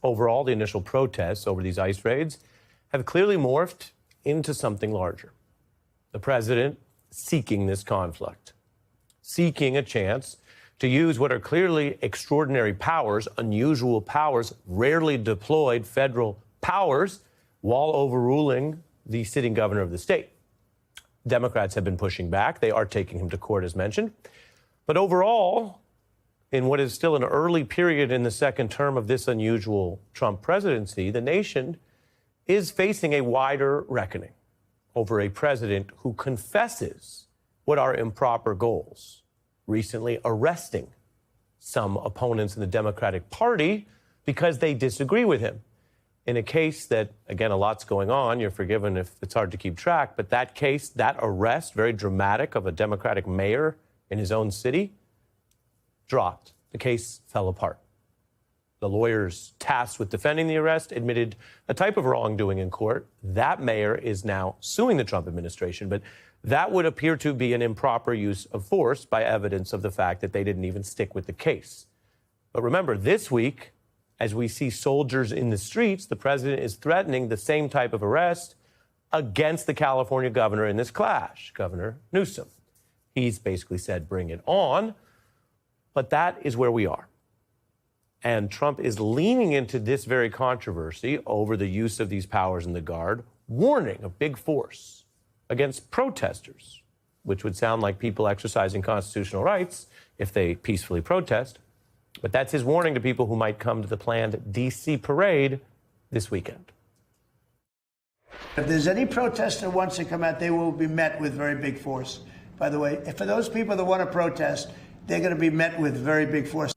Overall, the initial protests over these ICE raids have clearly morphed into something larger. The president seeking this conflict, seeking a chance to use what are clearly extraordinary powers, unusual powers, rarely deployed federal powers, while overruling the sitting governor of the state. Democrats have been pushing back. They are taking him to court, as mentioned. But overall, in what is still an early period in the second term of this unusual Trump presidency, the nation is facing a wider reckoning over a president who confesses what are improper goals, recently arresting some opponents in the Democratic Party because they disagree with him. In a case that, again, a lot's going on, you're forgiven if it's hard to keep track, but that case, that arrest, very dramatic, of a Democratic mayor in his own city, dropped. The case fell apart. The lawyers tasked with defending the arrest admitted a type of wrongdoing in court. That mayor is now suing the Trump administration, but that would appear to be an improper use of force by evidence of the fact that they didn't even stick with the case. But remember, this week, as we see soldiers in the streets, the president is threatening the same type of arrest against the California governor in this clash, Governor Newsom. He's basically said, bring it on. But that is where we are. And Trump is leaning into this very controversy over the use of these powers in the Guard, warning of big force against protesters, which would sound like people exercising constitutional rights if they peacefully protest. But that's his warning to people who might come to the planned D.C. parade this weekend. If there's any protester who wants to come out, they will be met with very big force. By the way, for those people that want to protest, they're going to be met with very big force.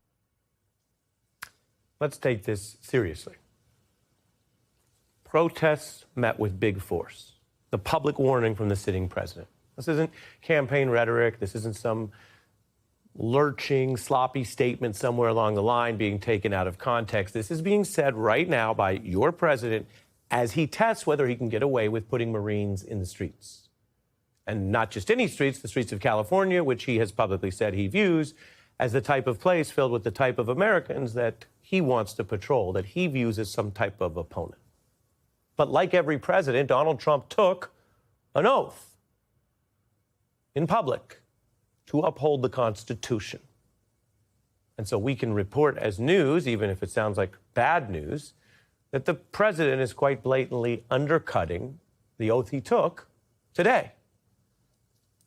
Let's take this seriously. Protests met with big force. The public warning from the sitting president. This isn't campaign rhetoric. This isn't some lurching, sloppy statement somewhere along the line being taken out of context. This is being said right now by your president as he tests whether he can get away with putting Marines in the streets. And not just any streets, the streets of California, which he has publicly said he views as the type of place filled with the type of Americans that he wants to patrol, that he views as some type of opponent. But like every president, Donald Trump took an oath in public to uphold the Constitution. And so we can report as news, even if it sounds like bad news, that the president is quite blatantly undercutting the oath he took today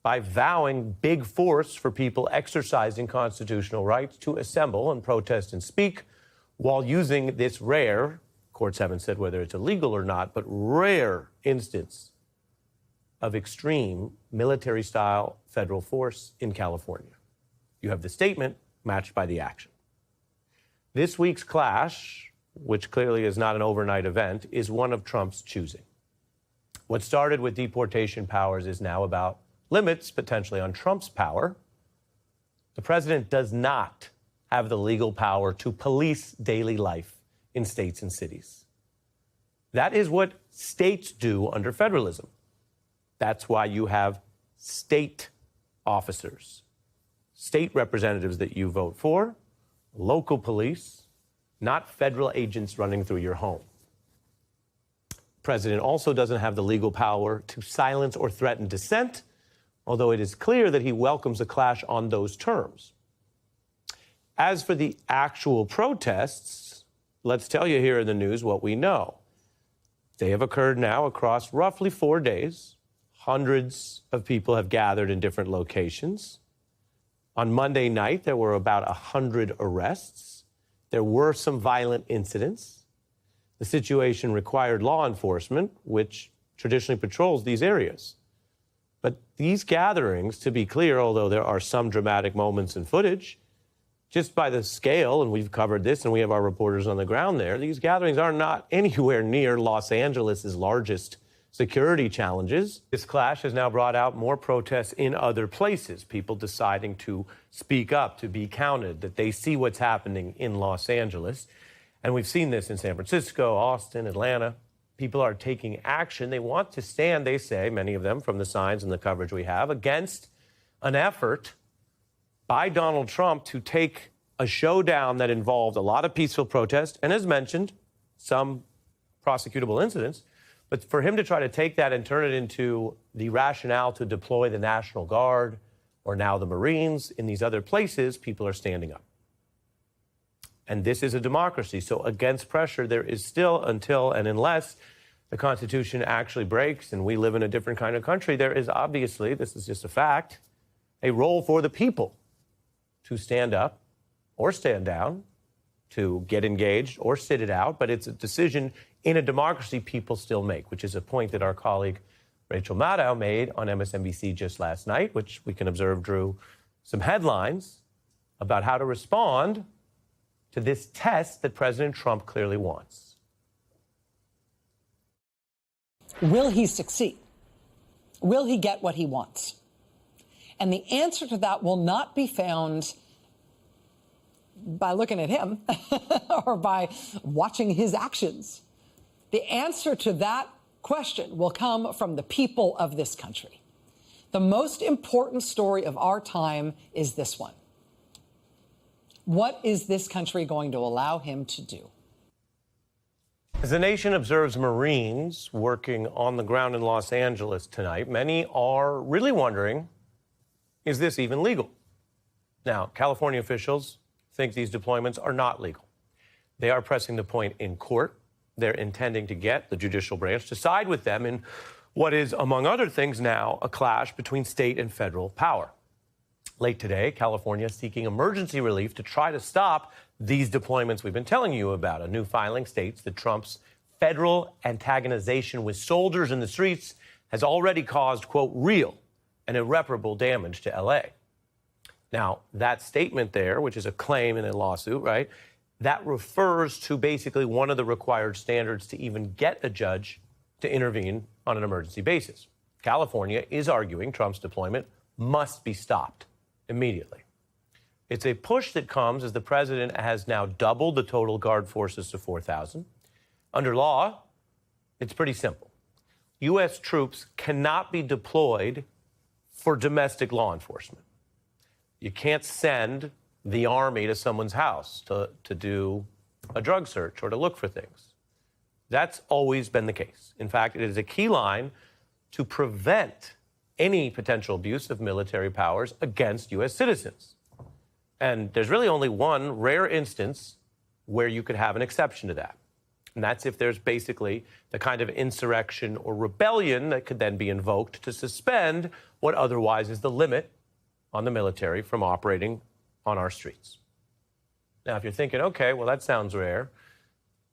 by vowing big force for people exercising constitutional rights to assemble and protest and speak while using this rare, courts haven't said whether it's illegal or not, but rare instance of extreme military-style federal force in California. You have the statement matched by the action. This week's clash, which clearly is not an overnight event, is one of Trump's choosing. What started with deportation powers is now about limits potentially on Trump's power. The president does not have the legal power to police daily life in states and cities. That is what states do under federalism. That's why you have state officers, state representatives that you vote for, local police, not federal agents running through your home. The president also doesn't have the legal power to silence or threaten dissent, although it is clear that he welcomes a clash on those terms. As for the actual protests, let's tell you here in the news what we know. They have occurred now across roughly 4 days. Hundreds of people have gathered in different locations. On Monday night, there were about 100 arrests. There were some violent incidents. The situation required law enforcement, which traditionally patrols these areas. But these gatherings, to be clear, although there are some dramatic moments in footage, just by the scale, and we've covered this and we have our reporters on the ground there, these gatherings are not anywhere near Los Angeles' largest security challenges. This clash has now brought out more protests in other places, people deciding to speak up, to be counted, that they see what's happening in Los Angeles. And we've seen this in San Francisco, Austin, Atlanta. People are taking action. They want to stand, they say, many of them from the signs and the coverage we have, against an effort by Donald Trump to take a showdown that involved a lot of peaceful protest and, as mentioned, some prosecutable incidents. But for him to try to take that and turn it into the rationale to deploy the National Guard or now the Marines in these other places, people are standing up. And this is a democracy. So against pressure, there is still, until and unless the Constitution actually breaks and we live in a different kind of country, there is obviously, this is just a fact, a role for the people to stand up or stand down, to get engaged or sit it out. But it's a decision in a democracy people still make, which is a point that our colleague Rachel Maddow made on MSNBC just last night, which we can observe drew some headlines about how to respond to this test that President Trump clearly wants. Will he succeed? Will he get what he wants? And the answer to that will not be found by looking at him or by watching his actions. The answer to that question will come from the people of this country. The most important story of our time is this one. What is this country going to allow him to do? As the nation observes Marines working on the ground in Los Angeles tonight, many are really wondering, is this even legal? Now, California officials think these deployments are not legal. They are pressing the point in court. They're intending to get the judicial branch to side with them in what is, among other things now, a clash between state and federal power. Late today, California is seeking emergency relief to try to stop these deployments we've been telling you about. A new filing states that Trump's federal antagonization with soldiers in the streets has already caused, quote, real and irreparable damage to L.A. Now, that statement there, which is a claim in a lawsuit, right, that refers to basically one of the required standards to even get a judge to intervene on an emergency basis. California is arguing Trump's deployment must be stopped immediately. It's a push that comes as the president has now doubled the total guard forces to 4,000. Under law, it's pretty simple. U.S. troops cannot be deployed for domestic law enforcement. You can't send the army to someone's house to do a drug search or to look for things. That's always been the case. In fact, it is a key line to prevent any potential abuse of military powers against U.S. citizens. And there's really only one rare instance where you could have an exception to that. And that's if there's basically the kind of insurrection or rebellion that could then be invoked to suspend what otherwise is the limit on the military from operating on our streets. Now, if you're thinking, okay, well, that sounds rare,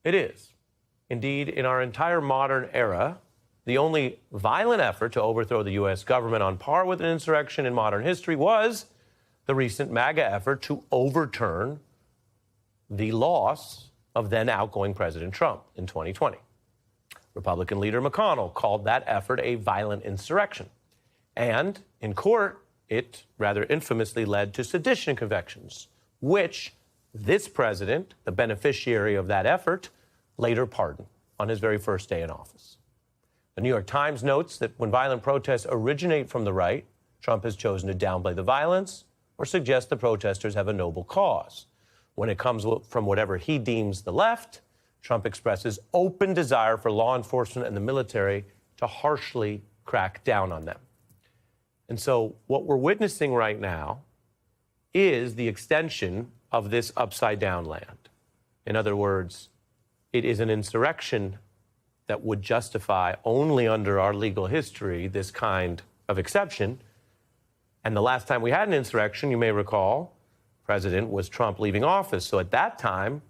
it is. Indeed, in our entire modern era, the only violent effort to overthrow the U.S. government on par with an insurrection in modern history was the recent MAGA effort to overturn the loss of then outgoing President Trump in 2020. Republican leader McConnell called that effort a violent insurrection. And in court, it rather infamously led to sedition convictions, which this president, the beneficiary of that effort, later pardoned on his very first day in office. The New York Times notes that when violent protests originate from the right, Trump has chosen to downplay the violence or suggest the protesters have a noble cause. When it comes from whatever he deems the left, Trump expresses open desire for law enforcement and the military to harshly crack down on them. And so what we're witnessing right now is the extension of this upside-down land. In other words, it is an insurrection that would justify only under our legal history this kind of exception. And the last time we had an insurrection, you may recall, President was Trump leaving office. So at that time,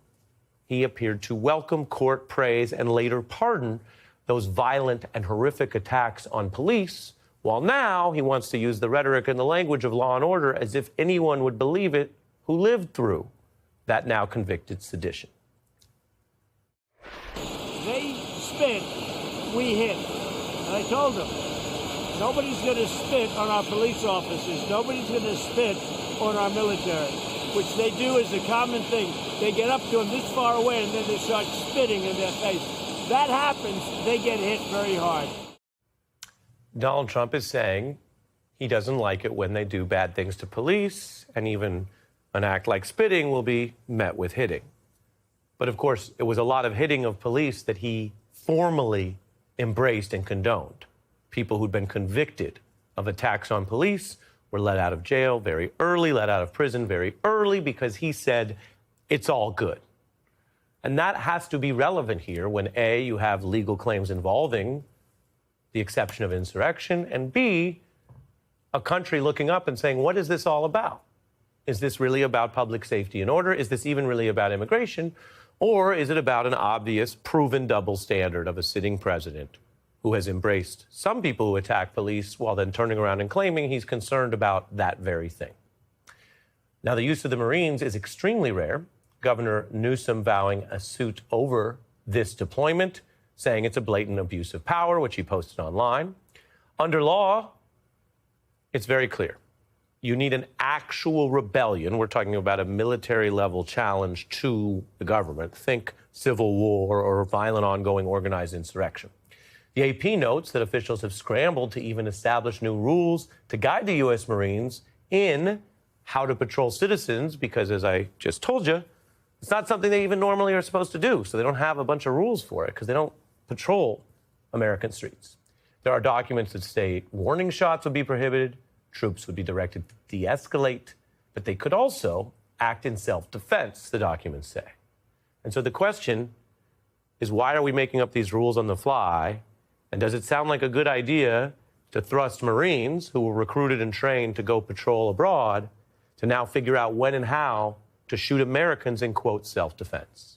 he appeared to welcome, court praise, and later pardon those violent and horrific attacks on police, while now he wants to use the rhetoric and the language of law and order as if anyone would believe it who lived through that now convicted sedition. They spit, we hit. And I told them, nobody's going to spit on our police officers. Nobody's going to spit on our military, which they do as a common thing. They get up to them this far away and then they start spitting in their face. That happens, they get hit very hard. Donald Trump is saying he doesn't like it when they do bad things to police, and even an act like spitting will be met with hitting. But of course, it was a lot of hitting of police that he formally embraced and condoned. People who'd been convicted of attacks on police were let out of jail very early, let out of prison very early, because he said it's all good. And that has to be relevant here when A, you have legal claims involving the exception of insurrection, and B, a country looking up and saying, what is this all about? Is this really about public safety and order? Is this even really about immigration? Or is it about an obvious, proven double standard of a sitting president who has embraced some people who attack police while then turning around and claiming he's concerned about that very thing? Now, the use of the Marines is extremely rare. Governor Newsom vowing a suit over this deployment, saying it's a blatant abuse of power, which he posted online. Under law, it's very clear. You need an actual rebellion. We're talking about a military-level challenge to the government. Think civil war or violent ongoing organized insurrection. The AP notes that officials have scrambled to even establish new rules to guide the U.S. Marines in how to patrol citizens because, as I just told you, it's not something they even normally are supposed to do. So they don't have a bunch of rules for it because they don't patrol American streets. There are documents that state warning shots would be prohibited, troops would be directed to de-escalate, but they could also act in self-defense, the documents say. And so the question is, why are we making up these rules on the fly? And does it sound like a good idea to thrust Marines who were recruited and trained to go patrol abroad to now figure out when and how to shoot Americans in, quote, self-defense?